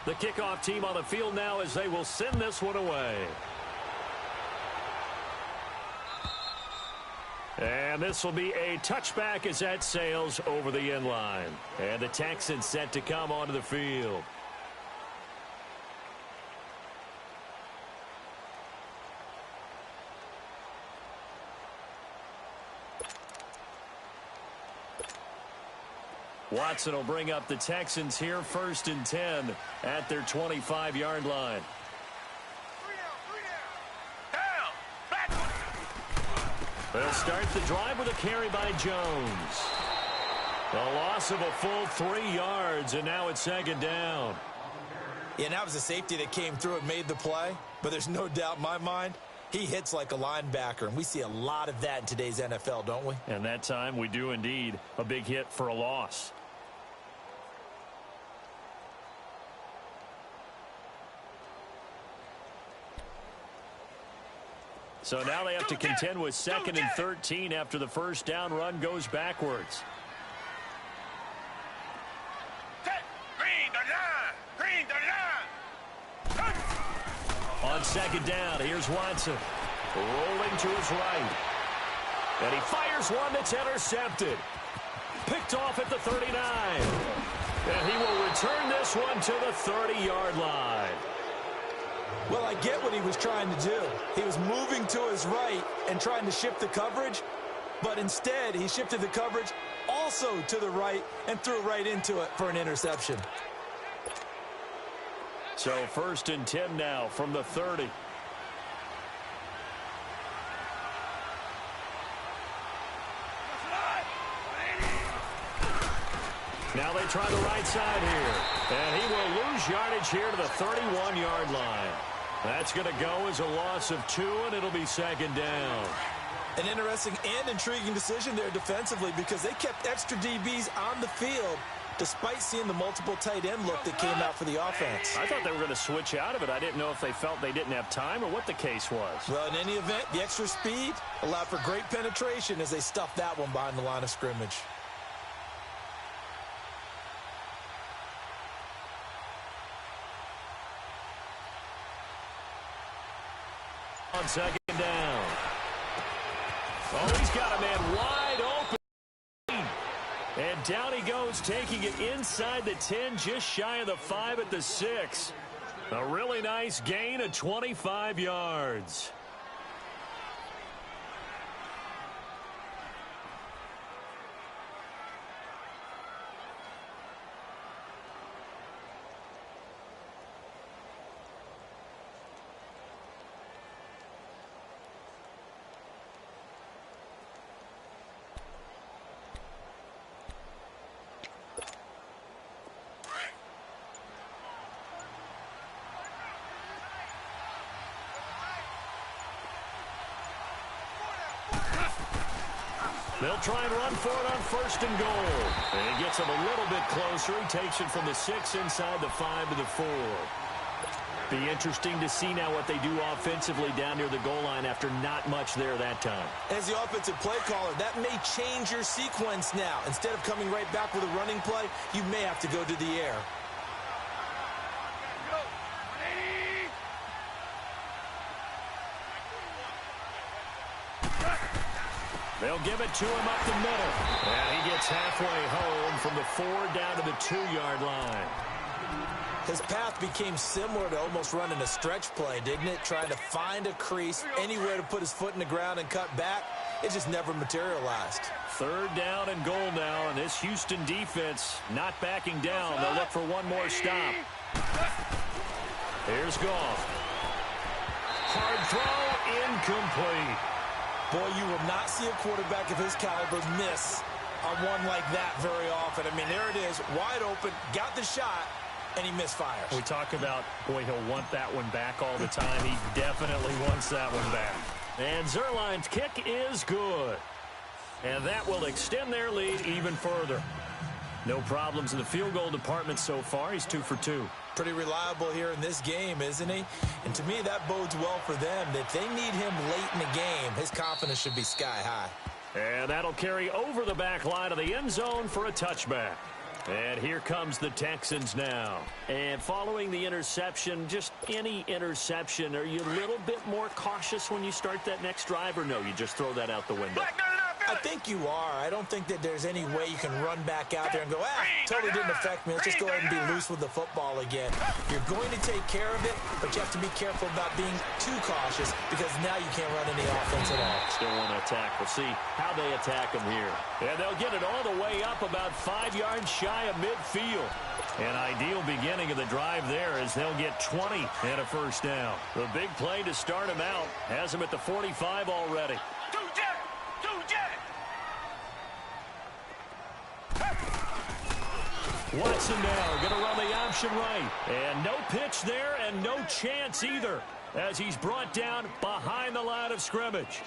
The kickoff team on the field now as they will send this one away. And this will be a touchback as that sails over the end line. And the Texans set to come onto the field. Watson will bring up the Texans here 1st and 10 at their 25-yard line. They'll start the drive with a carry by Jones. A loss of a full 3 yards, and now it's 2nd down. Yeah, and that was a safety that came through and made the play, but there's no doubt in my mind he hits like a linebacker, and we see a lot of that in today's NFL, don't we? And that time we do indeed. A big hit for a loss. So now they have to contend with 2nd and 13 after the first down run goes backwards. On 2nd down, here's Watson. Rolling to his right. And he fires one that's intercepted. Picked off at the 39. And he will return this one to the 30-yard line. Well, I get what he was trying to do. He was moving to his right and trying to shift the coverage, but instead he shifted the coverage also to the right and threw right into it for an interception. So 1st and 10 now from the 30. Now they try the right side here. And he will lose yardage here to the 31-yard line. That's going to go as a loss of 2, and it'll be 2nd down. An interesting and intriguing decision there defensively because they kept extra DBs on the field despite seeing the multiple tight end look that came out for the offense. I thought they were going to switch out of it. I didn't know if they felt they didn't have time or what the case was. Well, in any event, the extra speed allowed for great penetration as they stuffed that one behind the line of scrimmage. On 2nd down. Oh, he's got a man wide open. And down he goes, taking it inside the 10, just shy of the 5 at the 6. A really nice gain of 25 yards. They'll try and run for it on 1st and goal. And he gets him a little bit closer. He takes it from the 6 inside the 5 to the 4. Be interesting to see now what they do offensively down near the goal line after not much there that time. As the offensive play caller, that may change your sequence now. Instead of coming right back with a running play, you may have to go to the air. They'll give it to him up the middle. And he gets halfway home from the 4 down to the 2-yard line. His path became similar to almost running a stretch play, didn't it? Trying to find a crease, anywhere to put his foot in the ground and cut back. It just never materialized. 3rd down and goal now, and this Houston defense not backing down. They'll look for one more stop. Here's Goff. Hard throw, incomplete. Boy, you will not see a quarterback of his caliber miss on one like that very often. I mean, there it is, wide open, got the shot, and he misfires. We talk about, boy, he'll want that one back all the time. He definitely wants that one back. And Zerline's kick is good. And that will extend their lead even further. No problems in the field goal department so far. He's 2 for 2. Pretty reliable here in this game, isn't he? And to me, that bodes well for them. If they need him late in the game, his confidence should be sky high. And that'll carry over the back line of the end zone for a touchback. And here comes the Texans now. And following the interception, just any interception, are you a little bit more cautious when you start that next drive, or no, you just throw that out the window? I think you are. I don't think that there's any way you can run back out there and go, totally didn't affect me. Let's just go ahead and be loose with the football again. You're going to take care of it, but you have to be careful about being too cautious because now you can't run any offense at all. Still want to attack. We'll see how they attack them here. And they'll get it all the way up about 5 yards shy of midfield. An ideal beginning of the drive there as they'll get 20 and a first down. The big play to start them out has them at the 45 already. Watson now going to run the option right. And no pitch there and no chance either as he's brought down behind the line of scrimmage.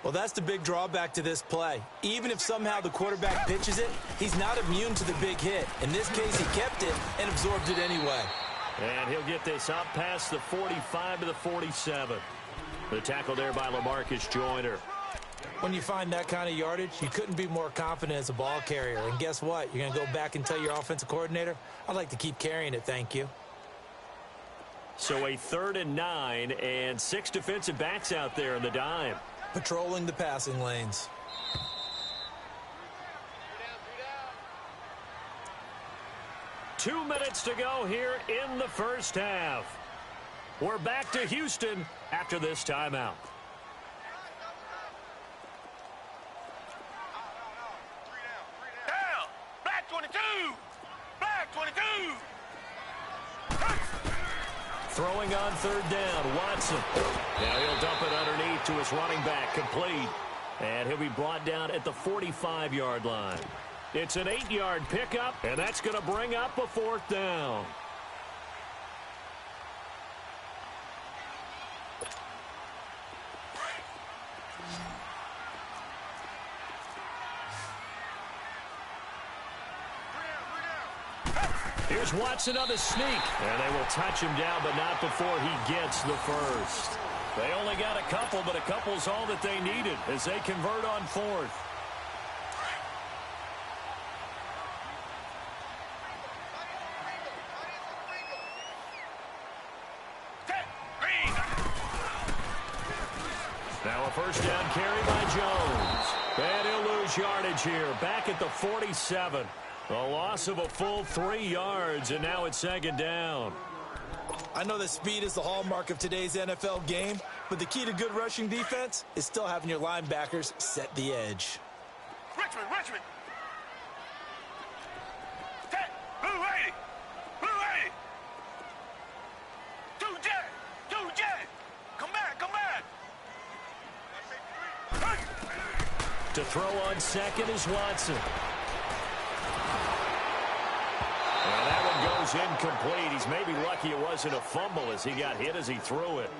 Well, that's the big drawback to this play. Even if somehow the quarterback pitches it, he's not immune to the big hit. In this case, he kept it and absorbed it anyway. And he'll get this up past the 45 to the 47. The tackle there by LaMarcus Joyner. When you find that kind of yardage, you couldn't be more confident as a ball carrier. And guess what? You're going to go back and tell your offensive coordinator, I'd like to keep carrying it, thank you. So a 3rd and 9 and 6 defensive backs out there in the dime. Patrolling the passing lanes. Two minutes to go here in the first half. We're back to Houston after this timeout. Throwing on 3rd down, Watson. Now he'll dump it underneath to his running back, complete. And he'll be brought down at the 45-yard line. It's an 8-yard pickup, and that's going to bring up a 4th down. Here's Watson on the sneak. And they will touch him down, but not before he gets the first. They only got a couple, but a couple's all that they needed as they convert on 4th. Now a first down carry by Jones. And he'll lose yardage here. Back at the 47. A loss of a full 3 yards, and now it's 2nd down. I know that speed is the hallmark of today's NFL game, but the key to good rushing defense is still having your linebackers set the edge. Richmond! Blue 80! Blue 80! 2J! Come back! To throw on 2nd is Watson. And that one goes incomplete. He's maybe lucky it wasn't a fumble as he got hit as he threw it.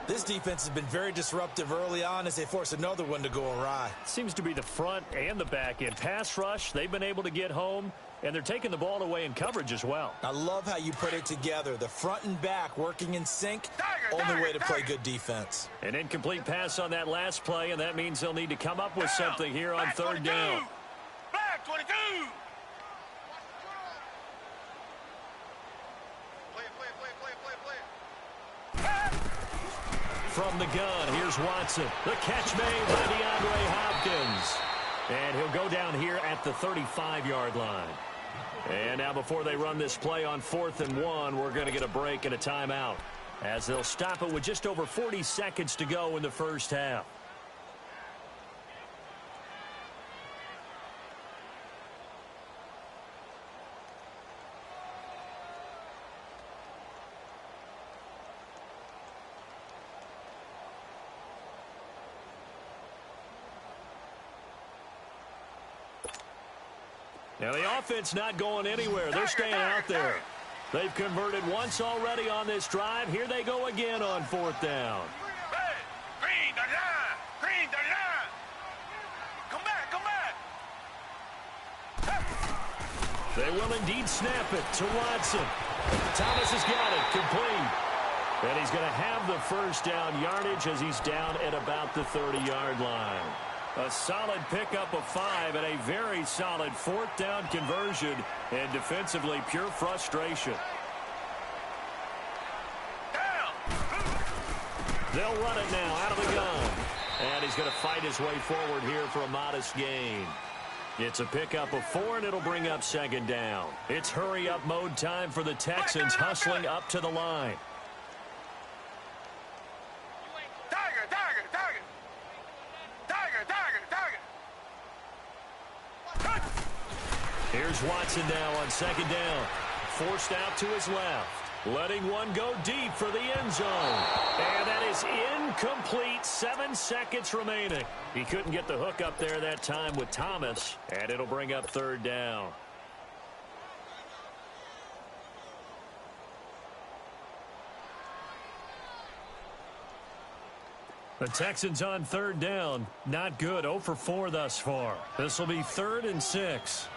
This defense has been very disruptive early on as they force another one to go awry. Seems to be the front and the back end. Pass rush, they've been able to get home, and they're taking the ball away in coverage as well. I love how you put it together. The front and back working in sync, only way to play good defense. An incomplete pass on that last play, and that means they'll need to come up with something here on 3rd down. Black 22! From the gun, here's Watson. The catch made by DeAndre Hopkins. And he'll go down here at the 35-yard line. And now before they run this play on 4th and 1, we're going to get a break and a timeout as they'll stop it with just over 40 seconds to go in the first half. Now the offense not going anywhere. They're staying out there. They've converted once already on this drive. Here they go again on 4th down. Green 39! Green 39! Come back! They will indeed snap it to Watson. Thomas has got it, complete. And he's going to have the first down yardage as he's down at about the 30-yard line. A solid pickup of 5 and a very solid fourth down conversion, and defensively pure frustration. They'll run it now out of the gun. And he's going to fight his way forward here for a modest gain. It's a pickup of 4, and it'll bring up second down. It's hurry-up mode time for the Texans, hustling up to the line. Tiger, tiger, tiger. Tiger, tiger, tiger. Here's Watson now on second down. Forced out to his left. Letting one go deep for the end zone. And that is incomplete. 7 seconds remaining. He couldn't get the hook up there that time with Thomas. And it'll bring up third down. The Texans on third down. Not good. 0 for 4 thus far. This will be 3rd and 6.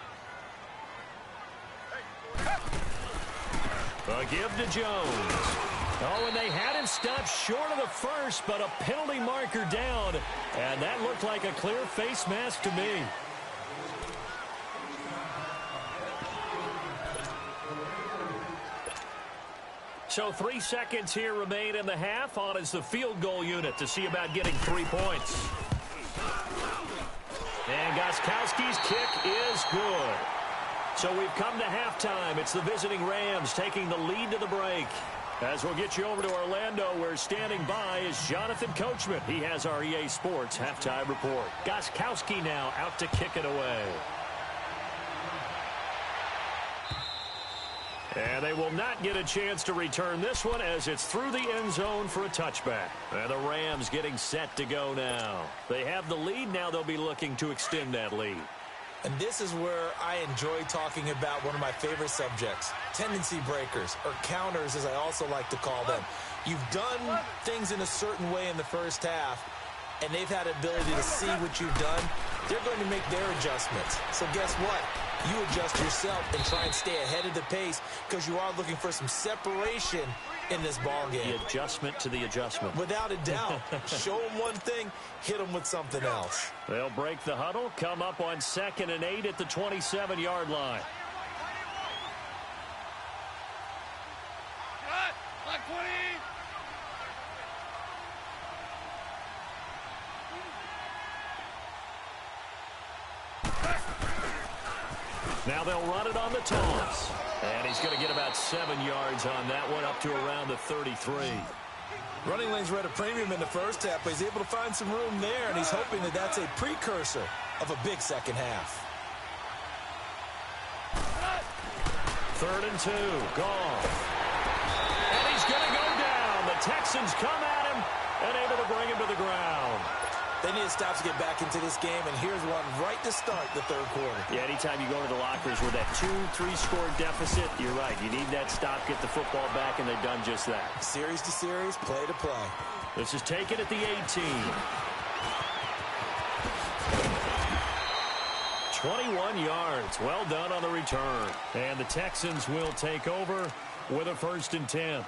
A give to Jones. Oh, and they had him stopped short of the first, but a penalty marker down. And that looked like a clear face mask to me. So 3 seconds here remain in the half. On is the field goal unit to see about getting 3 points. And Gostkowski's kick is good. So we've come to halftime. It's the visiting Rams taking the lead to the break. As we'll get you over to Orlando, where standing by is Jonathan Coachman. He has our EA Sports halftime report. Gostkowski now out to kick it away. And they will not get a chance to return this one as it's through the end zone for a touchback. And the Rams getting set to go now. They have the lead. Now they'll be looking to extend that lead. And this is where I enjoy talking about one of my favorite subjects, tendency breakers, or counters as I also like to call them. You've done things in a certain way in the first half, and they've had the ability to see what you've done. They're going to make their adjustments. So guess what? You adjust yourself and try and stay ahead of the pace because you are looking for some separation in this ball game. The adjustment to the adjustment. Without a doubt. Show them one thing, hit them with something else. They'll break the huddle, come up on 2nd and 8 at the 27-yard line. Black 20. Now they'll run it on the toss. And he's going to get about 7 yards on that one, up to around the 33. Running lanes were at a premium in the first half, but he's able to find some room there, and he's hoping that that's a precursor of a big second half. 3rd and 2, Goff. And he's going to go down. The Texans come at him and able to bring him to the ground. They need to stop to get back into this game, and here's one right to start the third quarter. Yeah, anytime you go into the lockers with that 2-3 score deficit, you're right. You need that stop, get the football back, and they've done just that. Series to series, play to play. This is taken at the 18. 21 yards. Well done on the return. And the Texans will take over with a 1st and 10.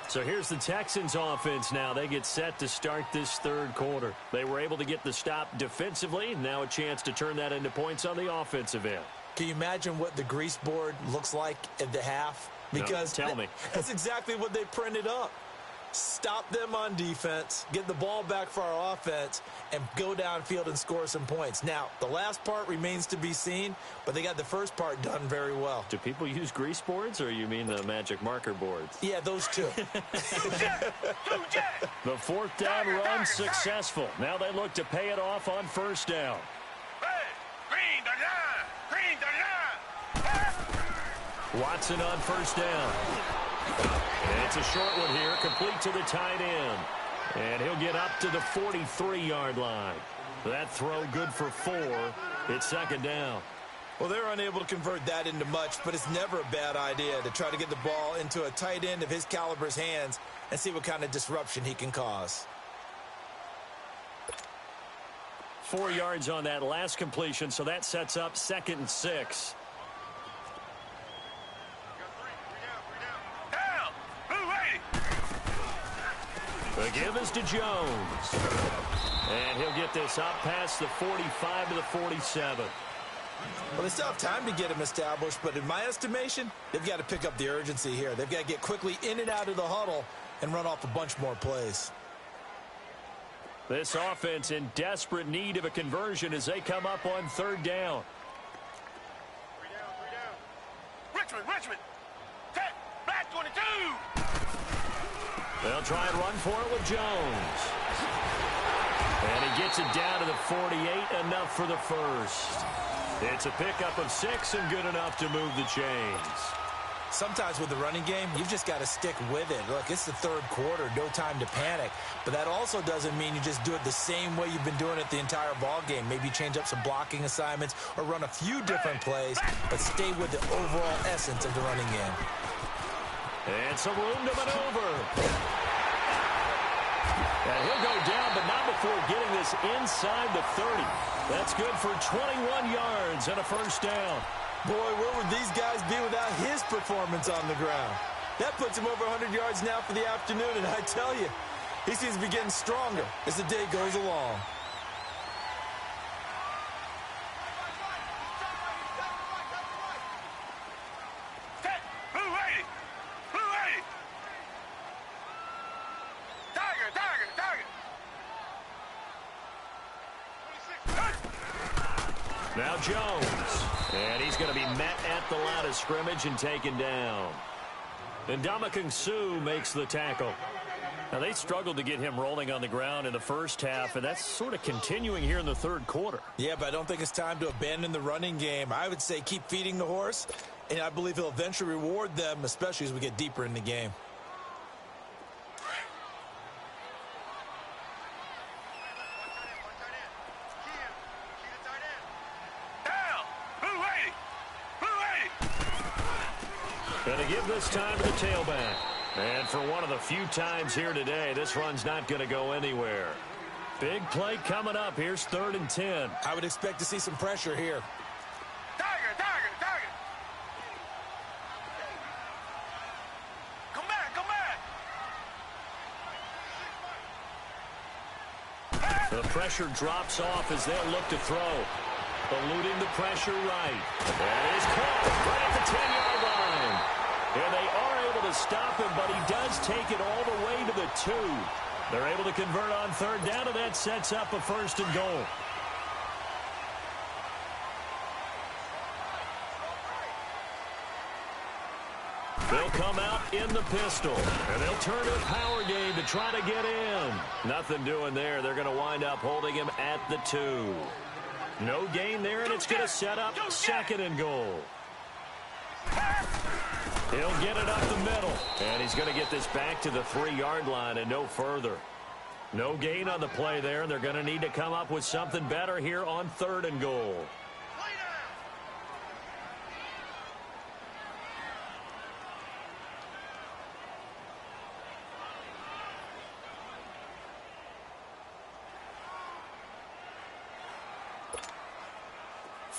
So here's the Texans offense now. They get set to start this third quarter. They were able to get the stop defensively. Now a chance to turn that into points on the offensive end. Can you imagine what the grease board looks like at the half? Because no, tell me. That's exactly what they printed up. Stop them on defense, get the ball back for our offense, and go downfield and score some points. Now, the last part remains to be seen, but they got the first part done very well. Do people use grease boards, or you mean the magic marker boards? Yeah, those two. The 4th down run successful. Now they look to pay it off on 1st down. Green the line. Watson on 1st down. And it's a short one here, complete to the tight end. And he'll get up to the 43-yard line. That throw good for 4. It's 2nd down. Well, they're unable to convert that into much, but it's never a bad idea to try to get the ball into a tight end of his caliber's hands and see what kind of disruption he can cause. 4 yards on that last completion, so that sets up 2nd and 6. The give is to Jones. And he'll get this up past the 45 to the 47. Well, they still have time to get him established, but in my estimation, they've got to pick up the urgency here. They've got to get quickly in and out of the huddle and run off a bunch more plays. This offense in desperate need of a conversion as they come up on third down. Richmond. Set. Black 22. They'll try and run for it with Jones. And he gets it down to the 48, enough for the first. It's a pickup of 6 and good enough to move the chains. Sometimes with the running game, you've just got to stick with it. Look, it's the third quarter, no time to panic. But that also doesn't mean you just do it the same way you've been doing it the entire ball game. Maybe change up some blocking assignments or run a few different plays, but stay with the overall essence of the running game. And some room to maneuver. And he'll go down, but not before getting this inside the 30. That's good for 21 yards and a first down. Boy, where would these guys be without his performance on the ground? That puts him over 100 yards now for the afternoon, and I tell you, he seems to be getting stronger as the day goes along. Set. Blue 80. Blue 80. Tiger. Now Jones. And he's going to be met at the line of scrimmage and taken down. And Ndamukong Suh makes the tackle. Now, they struggled to get him rolling on the ground in the first half, and that's sort of continuing here in the third quarter. Yeah, but I don't think it's time to abandon the running game. I would say keep feeding the horse, and I believe he'll eventually reward them, especially as we get deeper in the game. Going to give this time to the tailback. And for one of the few times here today, this run's not going to go anywhere. Big play coming up. Here's 3rd and 10. I would expect to see some pressure here. Tiger. Come back. The pressure drops off as they'll look to throw. Eluding the pressure right. That is caught right at the 10-yard line. And they are able to stop him, but he does take it all the way to the 2. They're able to convert on third down, and that sets up a 1st and goal. They'll come out in the pistol, and they'll turn to a power game to try to get in. Nothing doing there. They're going to wind up holding him at the 2. No gain there, and it's going to set up 2nd and goal. He'll get it up the middle, and he's going to get this back to the 3-yard line and no further. No gain on the play there, and they're going to need to come up with something better here on 3rd and goal.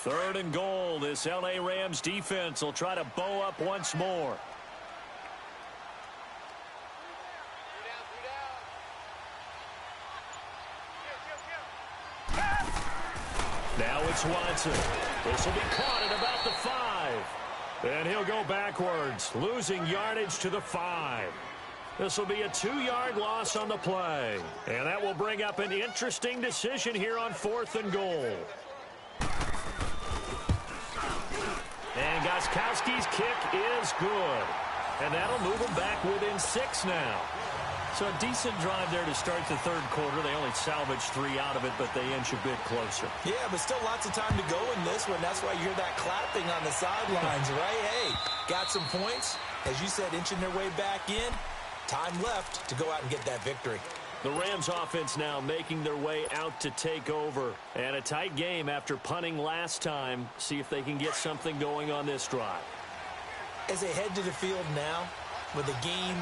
3rd and goal. This L.A. Rams defense will try to bow up once more. Now it's Watson. This will be caught at about the 5. And he'll go backwards, losing yardage to the 5. This will be a 2-yard loss on the play. And that will bring up an interesting decision here on 4th and goal. And Gostkowski's kick is good. And that'll move them back within 6 now. So a decent drive there to start the 3rd quarter. They only salvaged 3 out of it, but they inch a bit closer. Yeah, but still lots of time to go in this one. That's why you hear that clapping on the sidelines, right? Hey, got some points. As you said, inching their way back in. Time left to go out and get that victory. The Rams offense now making their way out to take over. And a tight game after punting last time. See if they can get something going on this drive. As they head to the field now, with the game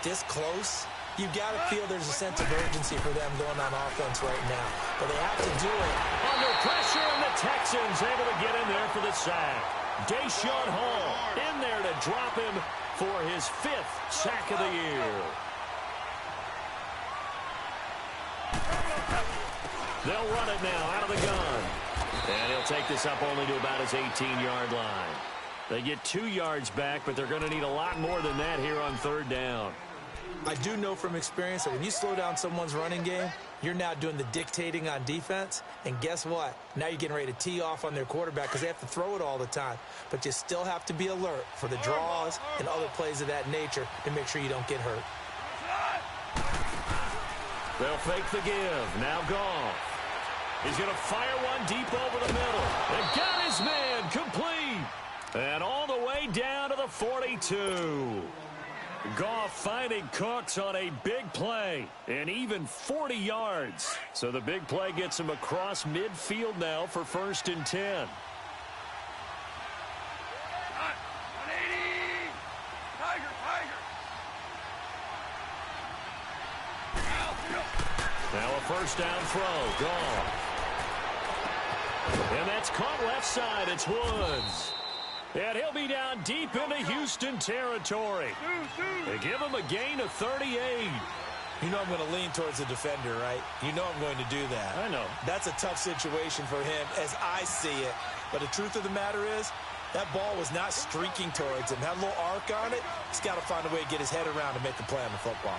this close, you've got to feel there's a sense of urgency for them going on offense right now. But they have to do it. Under pressure, and the Texans able to get in there for the sack. Deshaun Hall in there to drop him for his 5th sack of the year. They'll run it now out of the gun. And he'll take this up only to about his 18-yard line. They get 2 yards back, but they're going to need a lot more than that here on third down. I do know from experience that when you slow down someone's running game, you're now doing the dictating on defense. And guess what? Now you're getting ready to tee off on their quarterback because they have to throw it all the time. But you still have to be alert for the draws and other plays of that nature to make sure you don't get hurt. They'll fake the give. Now Goff. He's going to fire one deep over the middle. And got his man complete. And all the way down to the 42. Goff finding Cooks on a big play, and even 40 yards. So the big play gets him across midfield now for 1st and 10. 180. Tiger. Now a 1st down throw. Goff. And that's caught left side. It's Woods. And he'll be down deep into Houston territory. They give him a gain of 38. You know I'm going to lean towards the defender, right? You know I'm going to do that. I know. That's a tough situation for him as I see it. But the truth of the matter is, that ball was not streaking towards him. Had a little arc on it. He's got to find a way to get his head around and make a play on the football.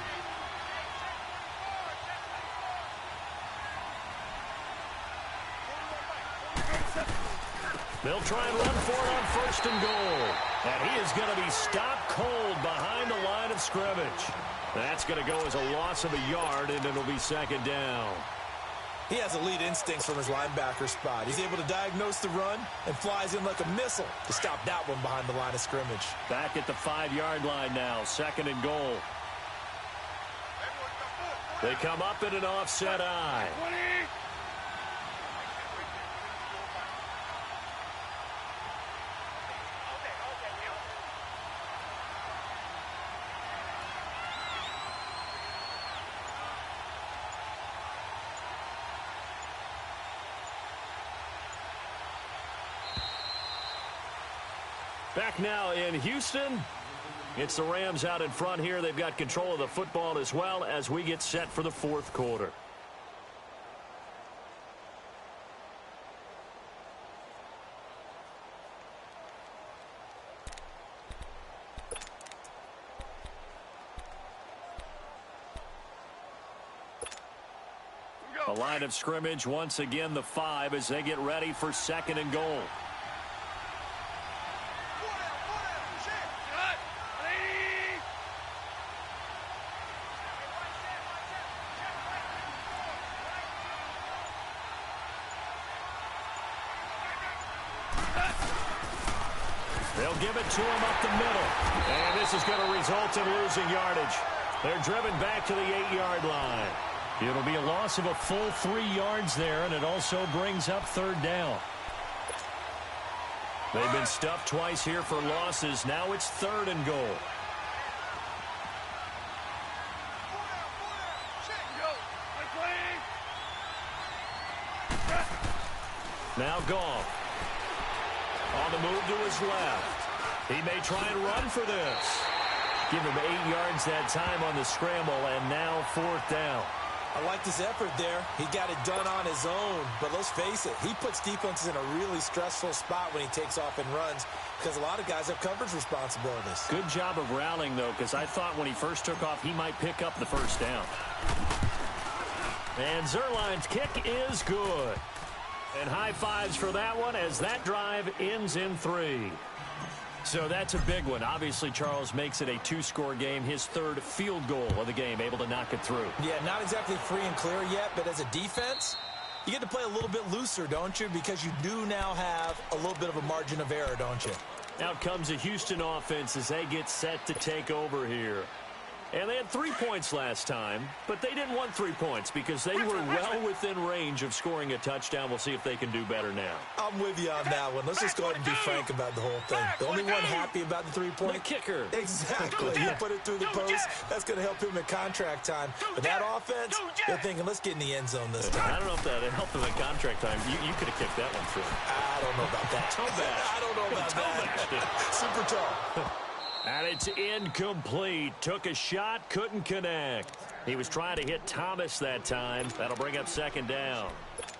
They'll try and run for it on 1st and goal. And he is going to be stopped cold behind the line of scrimmage. That's going to go as a loss of a yard, and it'll be 2nd down. He has elite instincts from his linebacker spot. He's able to diagnose the run and flies in like a missile to stop that one behind the line of scrimmage. Back at the 5-yard line now, 2nd and goal. They come up in an offset eye. 20. Back now in Houston. It's the Rams out in front here. They've got control of the football as well as we get set for the 4th quarter. The line of scrimmage once again the 5 as they get ready for 2nd and goal. They'll give it to him up the middle. And this is going to result in losing yardage. They're driven back to the 8-yard line. It'll be a loss of a full 3 yards there, and it also brings up 3rd down. They've been stuffed twice here for losses. Now it's 3rd and goal. Now Goff. On the move to his left. He may try and run for this. Give him 8 yards that time on the scramble, and now 4th down. I liked his effort there. He got it done on his own. But let's face it, he puts defenses in a really stressful spot when he takes off and runs because a lot of guys have coverage responsibilities. Good job of rallying, though, because I thought when he first took off, he might pick up the 1st down. And Zerline's kick is good. And high fives for that one as that drive ends in 3. So that's a big one. Obviously, Charles makes it a 2-score game. His 3rd field goal of the game, able to knock it through. Yeah, not exactly free and clear yet, but as a defense, you get to play a little bit looser, don't you? Because you do now have a little bit of a margin of error, don't you? Out comes the Houston offense as they get set to take over here. And they had 3 points last time, but they didn't want 3 points because they were well within range of scoring a touchdown. We'll see if they can do better now. I'm with you on that one. Let's just go ahead and be frank about the whole thing. The only one happy about the 3-point. The kicker. Exactly. You put it through the post. That's going to help him in contract time. But that offense, they're thinking, let's get in the end zone this time. I don't know if that helped him in contract time. You could have kicked that one through. I don't know about that. I don't know about that. Super tall. And it's incomplete. Took a shot, couldn't connect. He was trying to hit Thomas that time. That'll bring up 2nd down.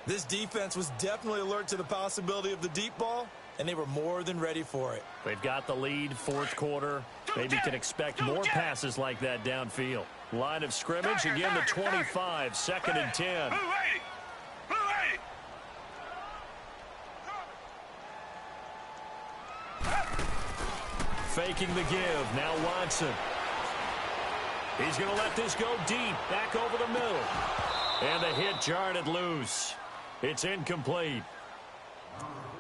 This defense was definitely alert to the possibility of the deep ball, and they were more than ready for it. They've got the lead, fourth quarter. Maybe can expect more passes like that downfield. Line of scrimmage, again the 25, second and 10. Faking the give, now Watson. He's going to let this go deep, back over the middle. And the hit jarred it loose. It's incomplete.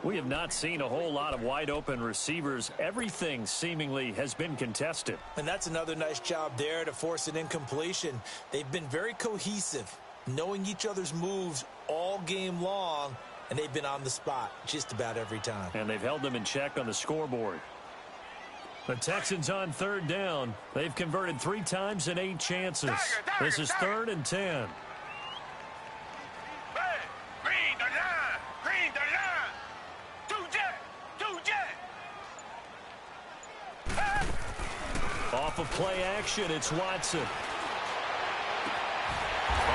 We have not seen a whole lot of wide-open receivers. Everything seemingly has been contested. And that's another nice job there to force an incompletion. They've been very cohesive, knowing each other's moves all game long, and they've been on the spot just about every time. And they've held them in check on the scoreboard. The Texans on third down. They've converted 3 times in 8 chances. This is third and 10. Off of play action, it's Watson. On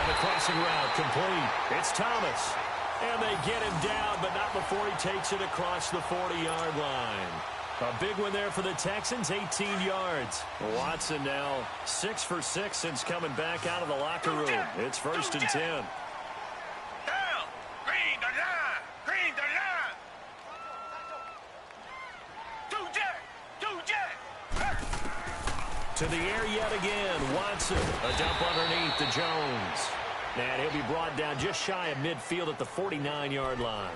the crossing route, complete. It's Thomas. And they get him down, but not before he takes it across the 40-yard line. A big one there for the Texans, 18 yards. Watson now 6 for 6 since coming back out of the locker room. It's first and 10. To the air yet again, Watson. A dump underneath to Jones. And he'll be brought down just shy of midfield at the 49-yard line.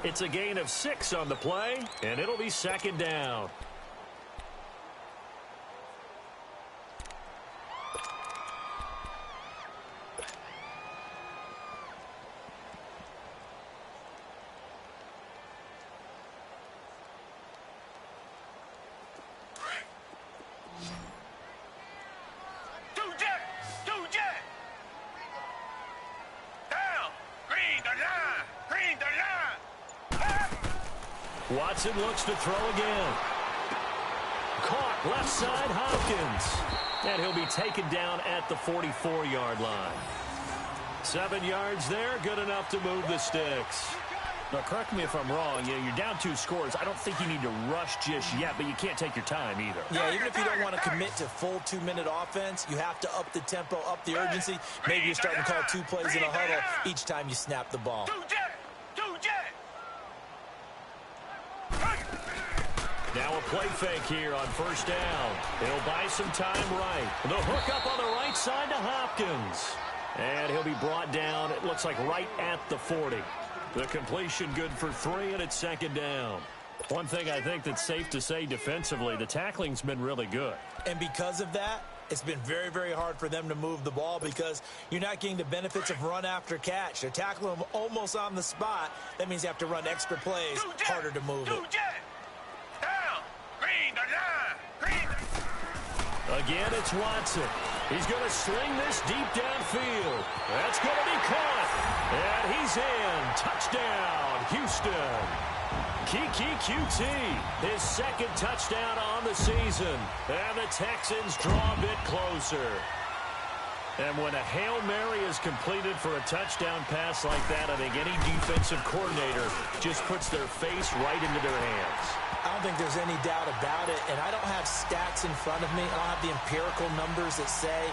It's a gain of 6 on the play, and it'll be second down. Watson looks to throw again. Caught left side, Hopkins. And he'll be taken down at the 44-yard line. 7 yards there, good enough to move the sticks. Now, correct me if I'm wrong. You know, you're down 2 scores. I don't think you need to rush just yet, but you can't take your time either. Yeah, even if you don't want to commit to full 2-minute offense, you have to up the tempo, up the urgency. Maybe you're starting to call 2 plays in a huddle each time you snap the ball. Now a play fake here on first down. He'll buy some time right. The hook up on the right side to Hopkins. And he'll be brought down, it looks like right at the 40. The completion good for 3, and it's second down. One thing I think that's safe to say defensively, the tackling's been really good. And because of that, it's been very, very hard for them to move the ball because you're not getting the benefits of run after catch. They're tackling them almost on the spot. That means you have to run extra plays, harder to move it. Again, it's Watson. He's going to sling this deep downfield. That's going to be caught. And he's in. Touchdown, Houston. Kiki QT, his second touchdown on the season. And the Texans draw a bit closer. And when a Hail Mary is completed for a touchdown pass like that, I think any defensive coordinator just puts their face right into their hands. I don't think there's any doubt about it, and I don't have stats in front of me. I don't have the empirical numbers that say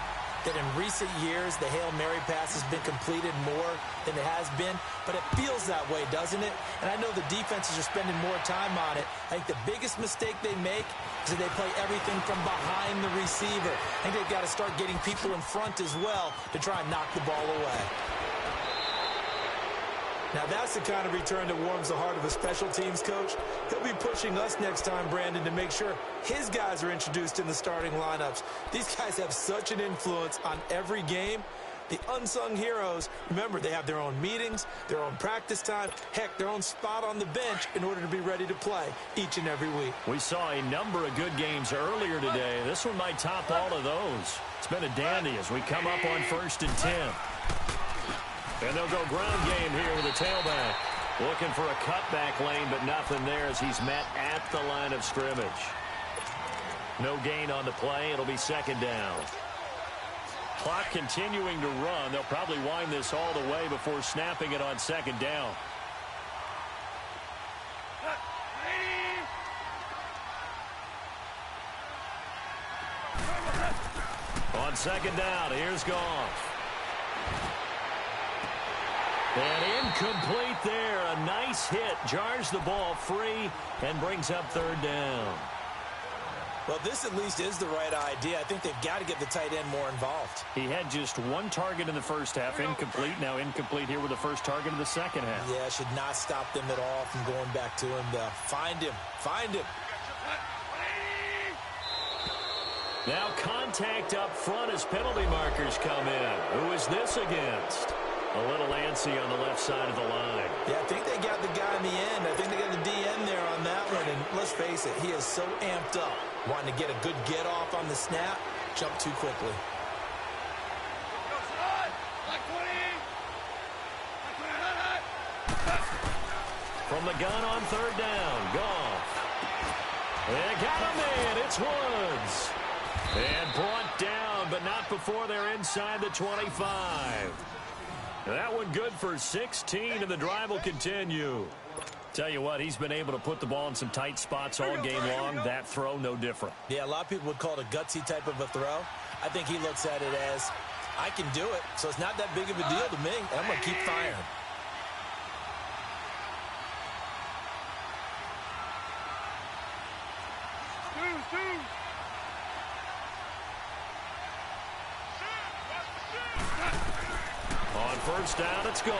that in recent years the Hail Mary pass has been completed more than it has been, but it feels that way, doesn't it? And I know the defenses are spending more time on it. I think the biggest mistake they make is that they play everything from behind the receiver. I think they've got to start getting people in front as well to try and knock the ball away. Now that's the kind of return that warms the heart of a special teams coach. He'll be pushing us next time, Brandon, to make sure his guys are introduced in the starting lineups. These guys have such an influence on every game. The unsung heroes, remember, they have their own meetings, their own practice time, heck, their own spot on the bench in order to be ready to play each and every week. We saw a number of good games earlier today. This one might top all of those. It's been a dandy as we come up on first and 10. And they'll go ground game here with a tailback. Looking for a cutback lane, but nothing there as he's met at the line of scrimmage. No gain on the play. It'll be second down. Clock continuing to run. They'll probably wind this all the way before snapping it on second down. On second down, here's Goff. And incomplete there. A nice hit. Jars the ball free and brings up third down. Well, this at least is the right idea. I think they've got to get the tight end more involved. He had just one target in the first half, incomplete. Now incomplete here with the first target in the second half. Yeah, should not stop them at all from going back to him. Find him. Find him. Now contact up front as penalty markers come in. Who is this against? A little antsy on the left side of the line. Yeah, I think they got the guy in the end. I think they got the DN there on that one. And let's face it, he is so amped up. Wanting to get a good get-off on the snap, jump too quickly. From the gun on third down, Goff. They got a man. It's Woods. And brought down, but not before they're inside the 25. That one good for 16, and the drive will continue. Tell you what, he's been able to put the ball in some tight spots all game long. That throw, no different. Yeah, a lot of people would call it a gutsy type of a throw. I think he looks at it as, I can do it, so it's not that big of a deal to me, and I'm going to keep firing. On first down, it's gone.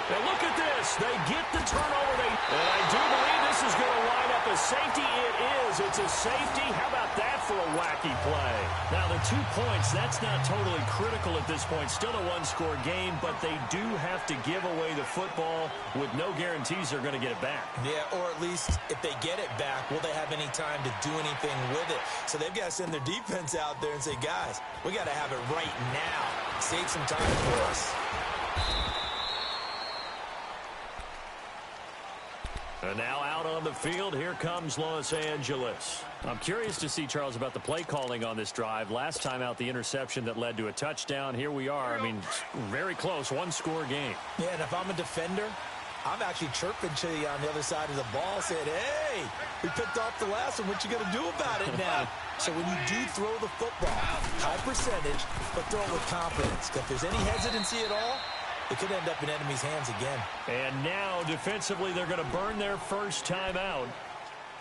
And look at this. They get the turnover. And I do believe this is going to line up a safety. It is. It's a safety. How about that for a wacky play? Now, the 2 points, that's not totally critical at this point. Still a one-score game, but they do have to give away the football with no guarantees they're going to get it back. Yeah, or at least if they get it back, will they have any time to do anything with it? So they've got to send their defense out there and say, guys, we got to have it right now. Save some time for us. And now out on the field, here comes Los Angeles. I'm curious to see, Charles, about the play calling on this drive. Last time out, the interception that led to a touchdown. Here we are. I mean, very close, one-score game. Yeah, and if I'm a defender, I'm actually chirping to you on the other side of the ball, saying, hey, we picked off the last one. What you going to do about it now? So when you do throw the football, high percentage, but throw it with confidence. If there's any hesitancy at all, it could end up in enemy's hands again. And now, defensively, they're going to burn their first timeout.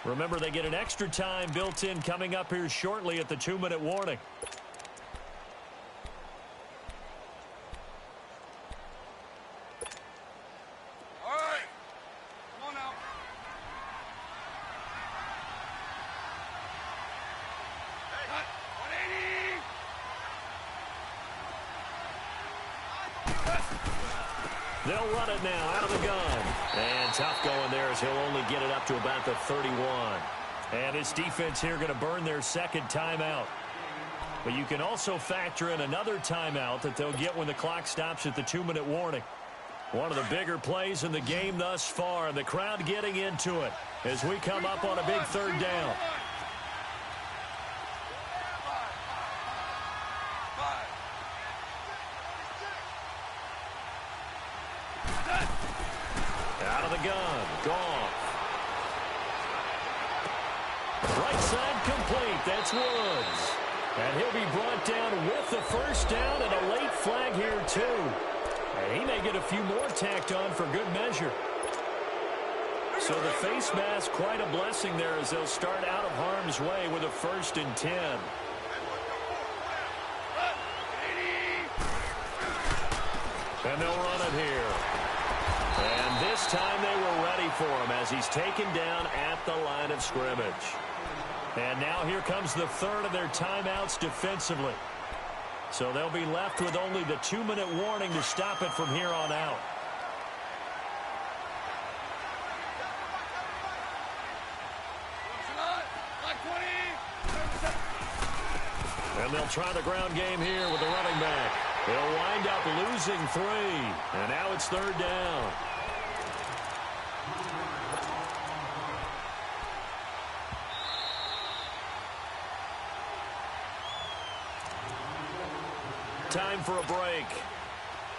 Remember, they get an extra time built in coming up here shortly at the 2-minute warning. All right. Come on now. Hey, 180. They'll run it now out of the gun. And tough going there as he'll only get it up to about the 31. And this defense here going to burn their second timeout. But you can also factor in another timeout that they'll get when the clock stops at the 2-minute warning. One of the bigger plays in the game thus far. And the crowd getting into it as we come up on a big third down. Out of the gun, Goff. Right side complete, that's Woods. And he'll be brought down with the first down and a late flag here too. And he may get a few more tacked on for good measure. So the face mask, quite a blessing there as they'll start out of harm's way with a 1st and 10. And they'll run it here. And this time they were ready for him as he's taken down at the line of scrimmage. And now here comes the third of their timeouts defensively. So they'll be left with only the 2-minute warning to stop it from here on out. And they'll try the ground game here with the running back. They'll wind up losing 3. And now it's third down. time for a break.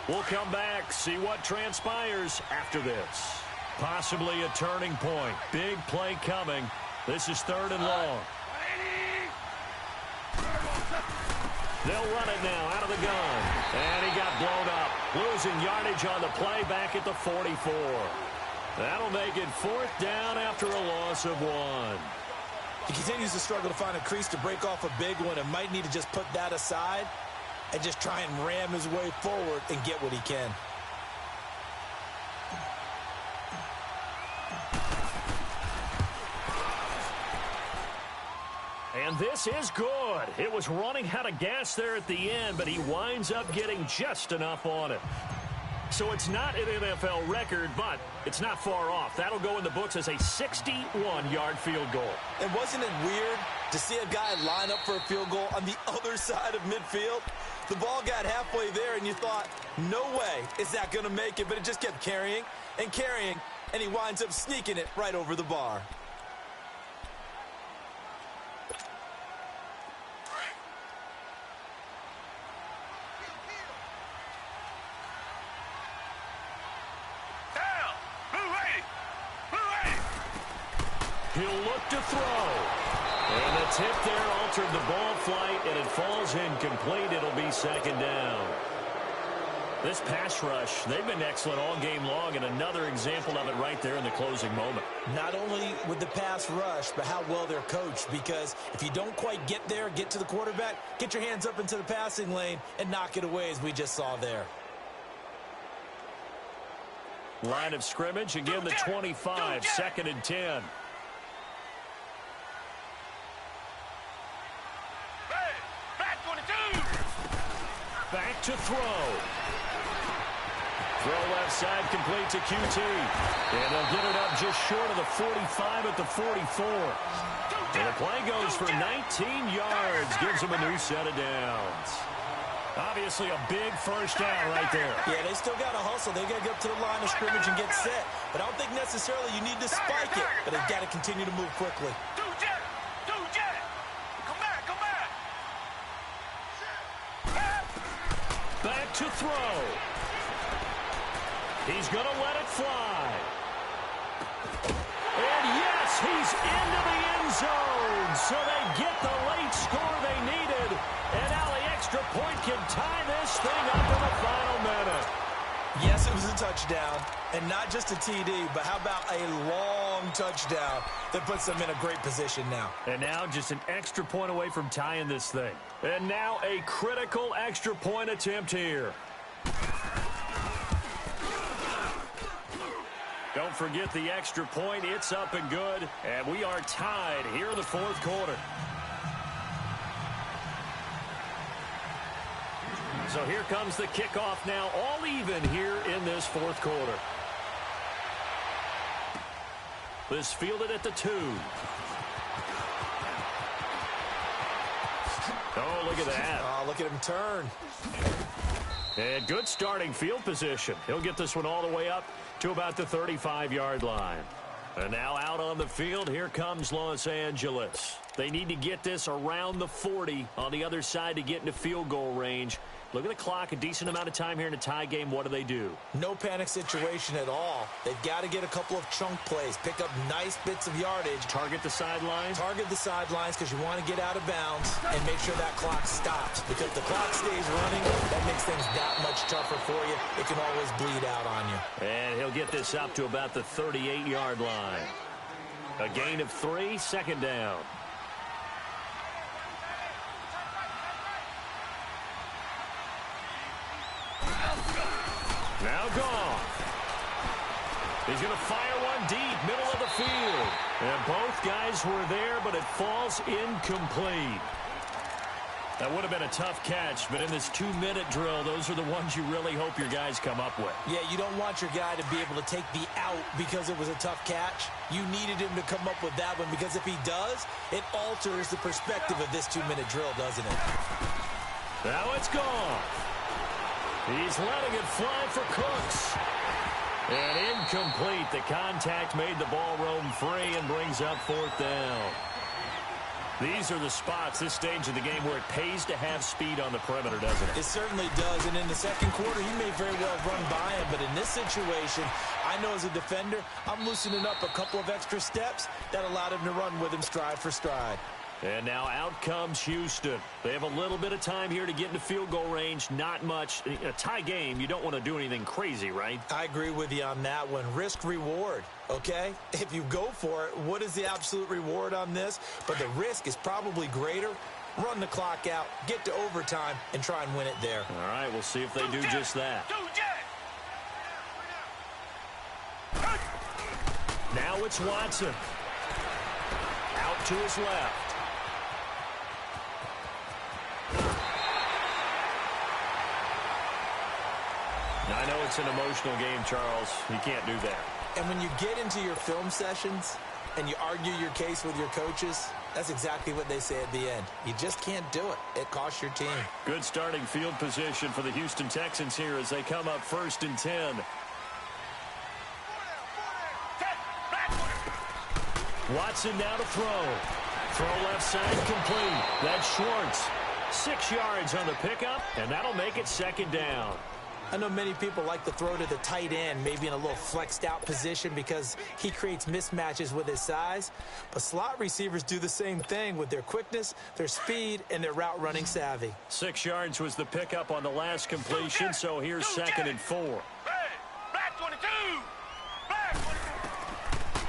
We'll come back, see what transpires after this. Possibly a turning point. Big play coming. This is 3rd and long. They'll run it now out of the gun. And he got blown up. Losing yardage on the play back at the 44. That'll make it 4th down after a loss of 1. He continues to struggle to find a crease to break off a big one and might need to just put that aside and just try and ram his way forward and get what he can. And this is good. It was running out of gas there at the end, but he winds up getting just enough on it. So it's not an NFL record, but it's not far off. That'll go in the books as a 61-yard field goal. And wasn't it weird to see a guy line up for a field goal on the other side of midfield? The ball got halfway there, and you thought, no way is that going to make it, but it just kept carrying and carrying, and he winds up sneaking it right over the bar. He'll look to throw. And the tip there altered the ball flight, and it falls incomplete. It'll be 2nd down. This pass rush, they've been excellent all game long, and another example of it right there in the closing moment. Not only with the pass rush, but how well they're coached, because if you don't quite get there, get to the quarterback, get your hands up into the passing lane and knock it away as we just saw there. Line of scrimmage, again the 25, 2nd and 10. Back to throw. Throw left side, complete to QT. And they'll get it up just short of the 45 at the 44. And the play goes for 19 yards. Gives them a new set of downs. Obviously a big 1st down right there. Yeah, they still got to hustle. They got to get up to the line of scrimmage and get set. But I don't think necessarily you need to spike it. But they've got to continue to move quickly. Back to throw. He's going to let it fly. And yes, he's into the end zone. So they get the late score they needed. And now the extra point can tie this thing up in the final minute. Yes, it was a touchdown. And not just a TD, but how about a long touchdown that puts them in a great position now. And now just an extra point away from tying this thing. And now a critical extra point attempt here. Don't forget the extra point. It's up and good. And we are tied here in the 4th quarter. So here comes the kickoff now, all even here in this 4th quarter. This fielded at the 2. Oh, look at that. Oh, look at him turn. And good starting field position. He'll get this one all the way up to about the 35-yard line. And now out on the field, here comes Los Angeles. They need to get this around the 40 on the other side to get into field goal range. Look at the clock, a decent amount of time here in a tie game. What do? No panic situation at all. They've got to get a couple of chunk plays, pick up nice bits of yardage. Target the sidelines? Target the sidelines because you want to get out of bounds and make sure that clock stops. Because if the clock stays running, that makes things that much tougher for you. It can always bleed out on you. And he'll get this up to about the 38-yard line. A gain of 3, 2nd down. Now gone. He's going to fire one deep, middle of the field. And both guys were there, but it falls incomplete. That would have been a tough catch, but in this 2-minute drill, those are the ones you really hope your guys come up with. Yeah, you don't want your guy to be able to take the out because it was a tough catch. You needed him to come up with that one because if he does, it alters the perspective of this 2-minute drill, doesn't it? Now it's gone. He's letting it fly for Cooks. And incomplete. The contact made the ball roam free and brings up 4th down. These are the spots, this stage of the game, where it pays to have speed on the perimeter, doesn't it? It certainly does, and in the second quarter, he may very well run by him, but in this situation, I know as a defender, I'm loosening up a couple of extra steps that allowed him to run with him stride for stride. And now out comes Houston. They have a little bit of time here to get into field goal range, not much. In a tie game, you don't want to do anything crazy, right? I agree with you on that one. Risk-reward, okay? If you go for it, what is the absolute reward on this? But the risk is probably greater. Run the clock out, get to overtime, and try and win it there. All right, we'll see if they do just that. Now it's Watson. Out to his left. Now, I know it's an emotional game, Charles. You can't do that. And when you get into your film sessions and you argue your case with your coaches, that's exactly what they say at the end. You just can't do it. It costs your team. Good starting field position for the Houston Texans here as they come up 1st and 10. Watson now to throw. Throw left side complete. That's Schwartz. 6 yards on the pickup, and that'll make it 2nd down. I know many people like to throw to the tight end, maybe in a little flexed out position because he creates mismatches with his size. But slot receivers do the same thing with their quickness, their speed, and their route running savvy. 6 yards was the pickup on the last completion, so here's 2nd and 4. Black 22! Black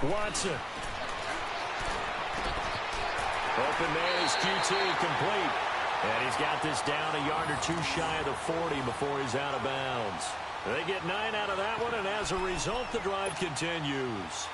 22! Watson. Open man is QT complete. And he's got this down a yard or two shy of the 40 before he's out of bounds. They get 9 out of that one, and as a result, the drive continues.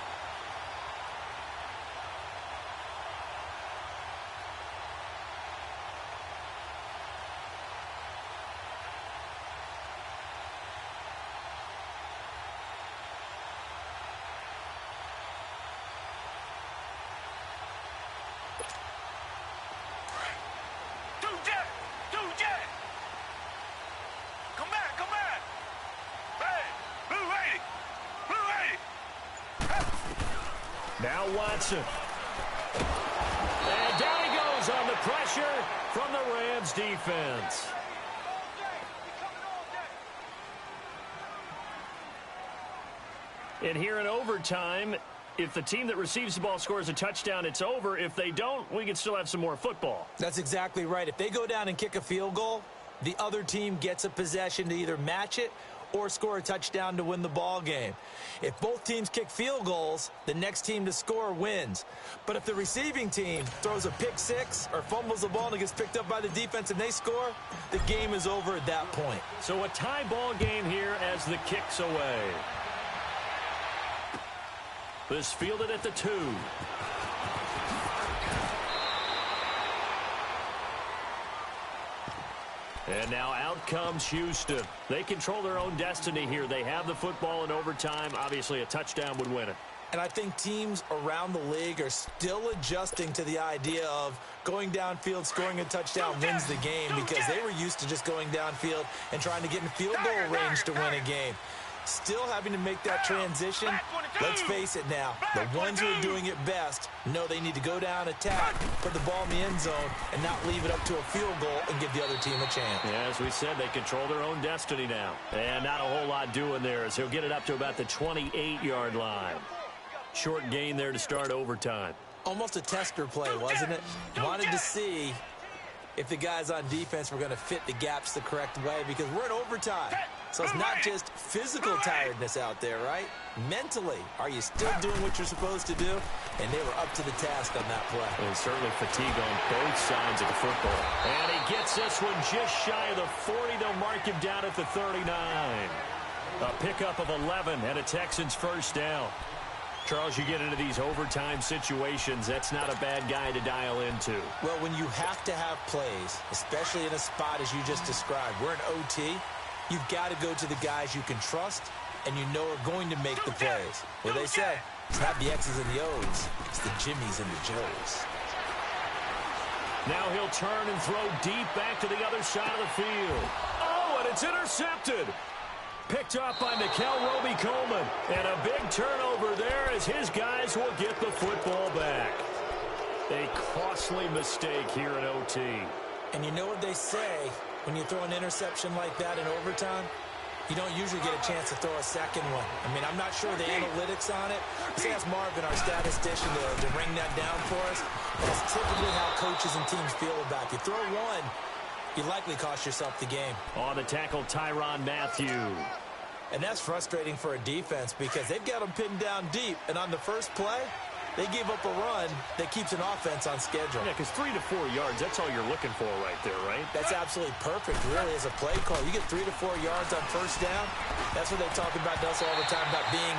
Now Watson. And down he goes on the pressure from the Rams defense. And here in overtime, if the team that receives the ball scores a touchdown, it's over. If they don't, we can still have some more football. That's exactly right. If they go down and kick a field goal, the other team gets a possession to either match it or score a touchdown to win the ball game. If both teams kick field goals, the next team to score wins. But if the receiving team throws a pick six or fumbles the ball and it gets picked up by the defense and they score, the game is over at that point. So a tie ball game here as the kick's away. This fielded at the 2. And now out comes Houston. They control their own destiny here. They have the football in overtime. Obviously, a touchdown would win it. And I think teams around the league are still adjusting to the idea of going downfield, scoring a touchdown wins the game because they were used to just going downfield and trying to get in field goal range to win a game. Still having to make that transition. Let's face it now, the ones who are doing it best know they need to go down, attack, put the ball in the end zone, and not leave it up to a field goal and give the other team a chance. Yeah, as we said, they control their own destiny now. And not a whole lot doing there as he'll get it up to about the 28-yard line. Short gain there to start overtime. Almost a tester play, wasn't it? Wanted to see if the guys on defense were going to fit the gaps the correct way because we're in overtime. So it's not just physical tiredness out there, right? Mentally, are you still doing what you're supposed to do? And they were up to the task on that play. And certainly fatigue on both sides of the football. And he gets this one just shy of the 40. They'll mark him down at the 39. A pickup of 11 and a Texans first down. Charles, you get into these overtime situations, that's not a bad guy to dial into. Well, when you have to have plays, especially in a spot as you just described, we're in OT, you've got to go to the guys you can trust and you know are going to make the plays. Well, they say, it's not the X's and the O's, it's the Jimmies and the Joes. Now he'll turn and throw deep back to the other side of the field. Oh, and it's intercepted. Picked up by Mikel Roby-Coleman. And a big turnover there as his guys will get the football back. A costly mistake here in OT. And you know what they say, when you throw an interception like that in overtime, you don't usually get a chance to throw a second one. I mean, I'm not sure the analytics on it. Let's ask Marvin, our statistician, to ring that down for us. That's typically how coaches and teams feel about it. If you throw one, you likely cost yourself the game. On the tackle, Tyrann Mathieu. And that's frustrating for a defense because they've got them pinned down deep. And on the first play, they gave up a run that keeps an offense on schedule. Yeah, because 3 to 4 yards, that's all you're looking for right there, right? That's absolutely perfect, really, as a play call. You get 3 to 4 yards on first down. That's what they talk about us all the time, about being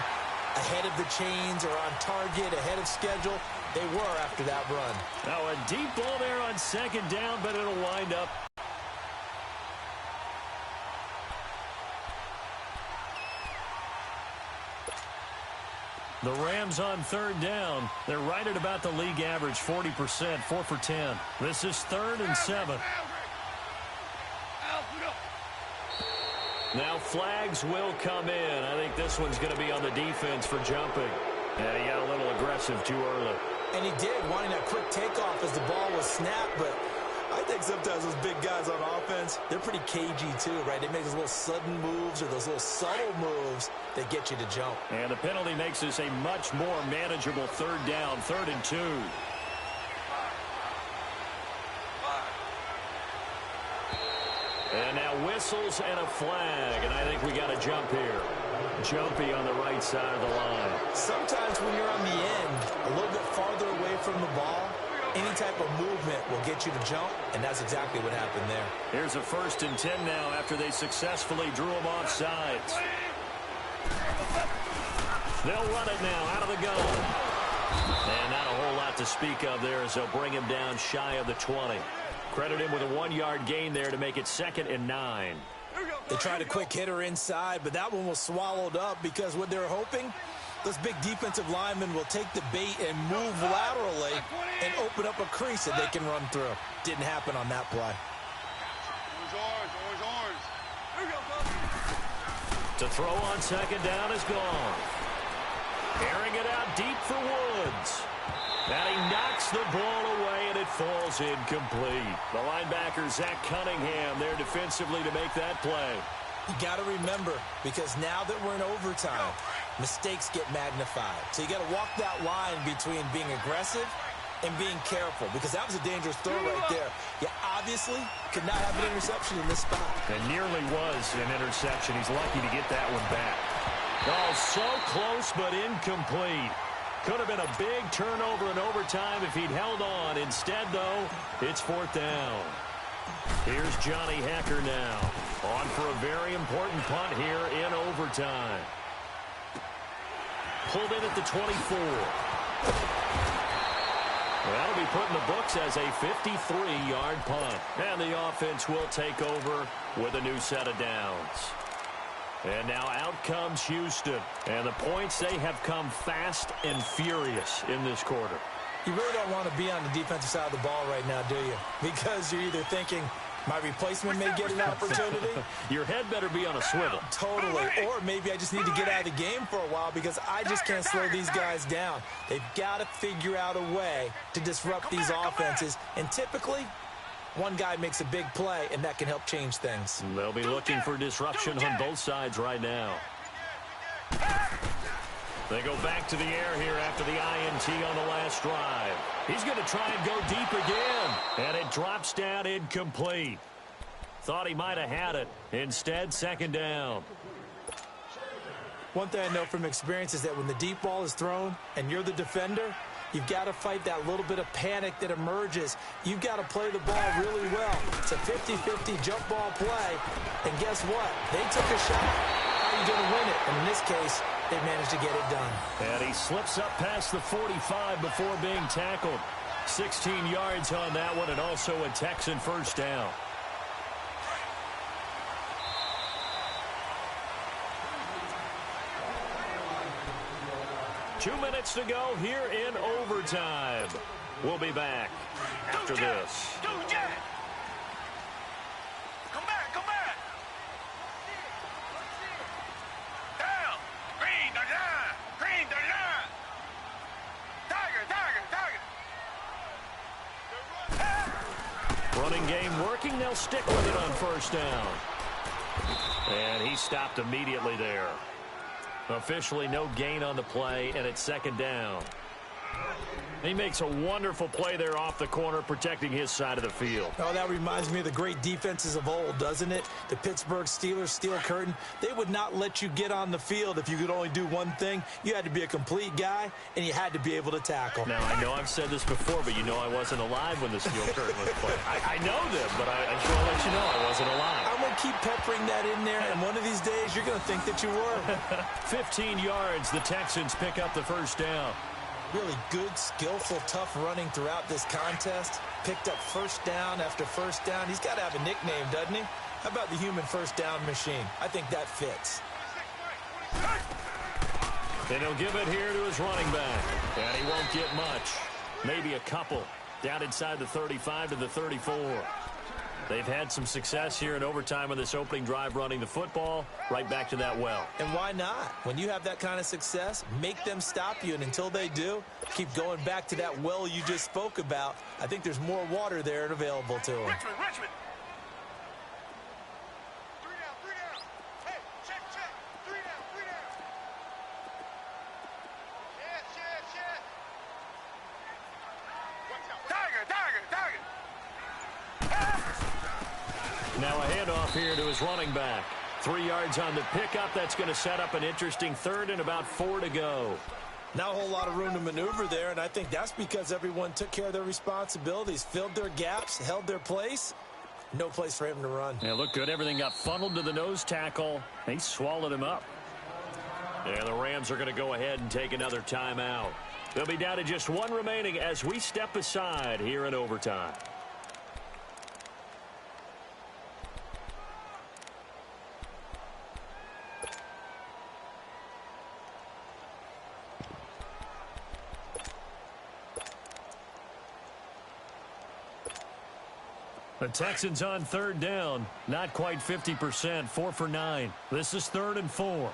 ahead of the chains or on target, ahead of schedule. They were after that run. Now a deep ball there on second down, but it'll wind up. The Rams on third down. They're right at about the league average, 40%, 4 for 10. This is 3rd and 7. Now flags will come in. I think this one's going to be on the defense for jumping. And he got a little aggressive too early. And he did, wanting that quick takeoff as the ball was snapped, but I think sometimes those big guys on offense, they're pretty cagey too, right? They make those little sudden moves or those little subtle moves that get you to jump. And the penalty makes this a much more manageable third down, 3rd and 2. And now whistles and a flag, and I think we got a jump here. Jumpy on the right side of the line. Sometimes when you're on the end, a little bit farther away from the ball, any type of movement will get you to jump, and that's exactly what happened there. Here's a 1st and 10 now after they successfully drew him off sides. They'll run it now out of the gun. And not a whole lot to speak of there as they'll bring him down shy of the 20. Credit him with a 1-yard gain there to make it 2nd and 9. They tried a quick hitter inside, but that one was swallowed up because what they're hoping, those big defensive linemen will take the bait and move laterally and open up a crease that they can run through. Didn't happen on that play. To throw on second down is gone. Airing it out deep for Woods. And he knocks the ball away, and it falls incomplete. The linebacker, Zach Cunningham, there defensively to make that play. You got to remember, because now that we're in overtime, mistakes get magnified. So you got to walk that line between being aggressive and being careful, because that was a dangerous throw right there. You obviously could not have an interception in this spot. It nearly was an interception. He's lucky to get that one back. Oh, so close, but incomplete. Could have been a big turnover in overtime if he'd held on. Instead, though, it's 4th down. Here's Johnny Hecker now. On for a very important punt here in overtime. Pulled in at the 24. That'll be put in the books as a 53-yard punt. And the offense will take over with a new set of downs. And now out comes Houston. And the points, they have come fast and furious in this quarter. You really don't want to be on the defensive side of the ball right now, do you? Because you're either thinking, my replacement may get an opportunity. Your head better be on a swivel. Totally. Or maybe I just need to get out of the game for a while because I just can't slow these guys down. They've got to figure out a way to disrupt these offenses. And typically, one guy makes a big play, and that can help change things. They'll be looking for disruption on both sides right now. They go back to the air here after the INT on the last drive. He's going to try and go deep again. And it drops down incomplete. Thought he might have had it. Instead, 2nd down. One thing I know from experience is that when the deep ball is thrown and you're the defender, you've got to fight that little bit of panic that emerges. You've got to play the ball really well. It's a 50-50 jump ball play. And guess what? They took a shot. How are you going to win it? And in this case, they managed to get it done. And he slips up past the 45 before being tackled. 16 yards on that one, and also a Texan 1st down. Two minutes to go here in overtime. We'll be back after this. Come back, come back. Down. Green, 39. Green, 39. Tiger, tiger, tiger. Running game working. They'll stick with it on first down. And he stopped immediately there. Officially no gain on the play, and it's second down. He makes a wonderful play there off the corner, protecting his side of the field. Oh, that reminds me of the great defenses of old, doesn't it? The Pittsburgh Steelers steel curtain. They would not let you get on the field if you could only do one thing. You had to be a complete guy, and you had to be able to tackle. Now, I know I've said this before, but you know I wasn't alive when the steel curtain was played. I know them, but I just want to let you know I wasn't alive. I'm going to keep peppering that in there, and one of these days you're going to think that you were. 15 yards, the Texans pick up the first down. Really good, skillful, tough running throughout this contest. Picked up first down after first down. He's got to have a nickname, doesn't he? How about the human first down machine? I think that fits. And he'll give it here to his running back. And he won't get much. Maybe a couple. Down inside the 35 to the 34. They've had some success here in overtime on this opening drive running the football. Right back to that well. And why not? When you have that kind of success, make them stop you. And until they do, keep going back to that well you just spoke about. I think there's more water there and available to them. Richmond. 3 down. Hey, check. 3 down. Yes. Tiger. Now a handoff here to his running back. 3 yards on the pickup. That's going to set up an interesting third and about 4 to go. Not a whole lot of room to maneuver there, and I think that's because everyone took care of their responsibilities, filled their gaps, held their place. No place for him to run. Yeah, looked good. Everything got funneled to the nose tackle. He swallowed him up. And the Rams are going to go ahead and take another timeout. They'll be down to just one remaining as we step aside here in overtime. The Texans on third down. Not quite 50%. 4 for 9. This is 3rd and 4.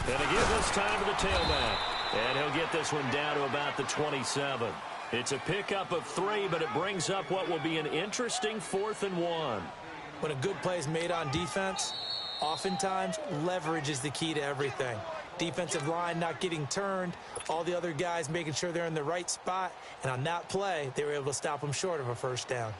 And again this time to the tailback. And he'll get this one down to about the 27. It's a pickup of 3, but it brings up what will be an interesting 4th and 1. When a good play is made on defense, oftentimes leverage is the key to everything. Defensive line not getting turned, all the other guys making sure they're in the right spot, and on that play, they were able to stop them short of a first down.